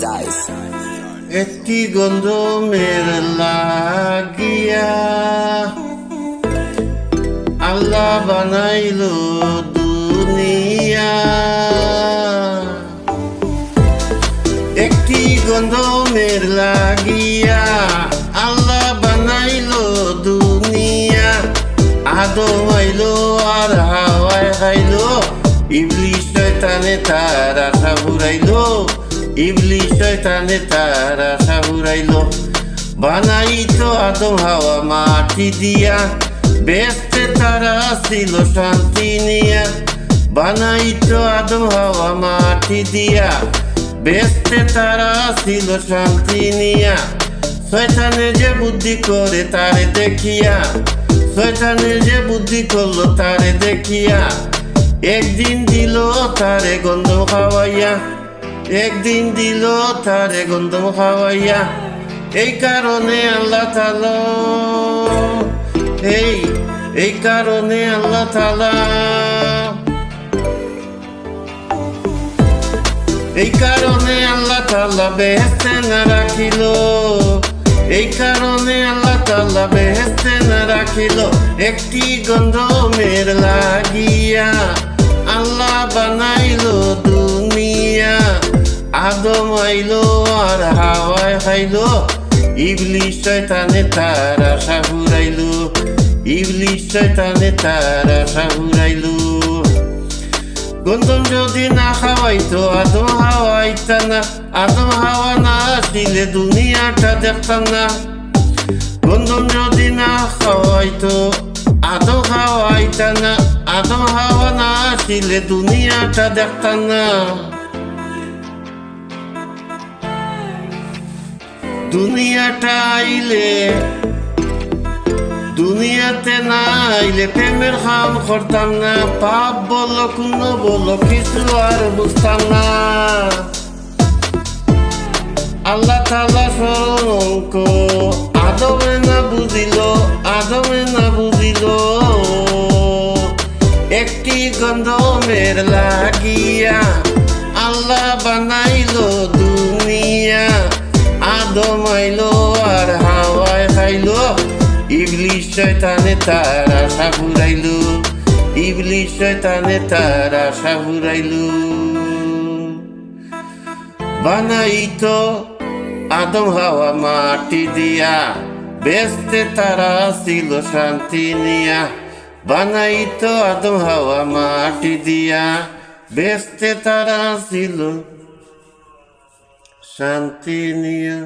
Zeiss. একটি গন্ধমের লাগিয়া আল্লাহ বানাইলো দুনিয়া। একটি গন্ধমের লাগিয়া আল্লাহ বানাইলো দুনিয়া। আদম আইলো আর হাওয়ায় খাইলো, ইবলিস শয়তানে তার আশা ঘুরাইলো, ইবলিস শয়তানে তার আশা ঘুরাইলো। বানাইতো আদম হাওয়া মাটি দিয়া, বেহেশতে তারা ছিল শান্তি নিয়া। বানাইতো আদম হাওয়া মাটি দিয়া, বেহেশতে তারা ছিল শান্তি নিয়া। শয়তানে যে বুদ্ধি করে তারে দেখিয়া, শয়তানে যে বুদ্ধি করলো তারে দেখিয়া। একদিন দিল তারে গন্ধম খাওয়াইয়া, একদিন দিল তারে গন্ধম খাওয়াইয়া। এই কারণে আল্লাহ তাআলা, এই কারণে আল্লাহ তাআলা, এই কারণে আল্লাহ তাআলা বেহেশতে না রাখিল, এই কারণে আল্লাহ তাআলা বেহেশতে না রাখিল। একটি গন্ধমের লাগিয়া আল্লাহ বানাইলো দুনিয়া। আদম আইলো আর হাওয়ায় খাইলো, ইবলিস শয়তানে তার আশা ঘুরাইলো, ইবলিস শয়তানে তার আশা ঘুরাইলো। গন্ধম যদি না খাওয়াইতো আদম হাওয়া আইতা না, আদম হাওয়া না আসিলে দুনিয়াটা দেখতাম না। গন্ধম যদি না খাওয়াইতো আদম হাওয়া আইতা না, আদম হাওয়া না আসিলে দুনিয়াটা দেখতাম না। দুনিয়াটা আইলে, দুনিয়াতে না আইলে প্রেমের খাম করতাম না। পাপ বলো কোনো বলো কিছু আর বুঝতাম না। আল্লাহ তাআলা স্মরণ অঙ্ক আদমে না বুঝিল, আদমে না বুঝিল। একটি গন্ধমের লাগিয়া আল্লাহ বানাইলো দুনিয়া। আদম আইলো আর হাওয়ায় খাইলো, ইবলিস শয়তানে তার আশা ঘুরাইলো, ইবলিস শয়তানে তার আশা ঘুরাইলো। বানাইতো আদম হাওয়া মাটি দিয়া, বেহেশতে তারা ছিল শান্তি নিয়া। বানাইতো আদম হাওয়া মাটি দিয়া, বেহেশতে তারা ছিল শান্তি নিয়া।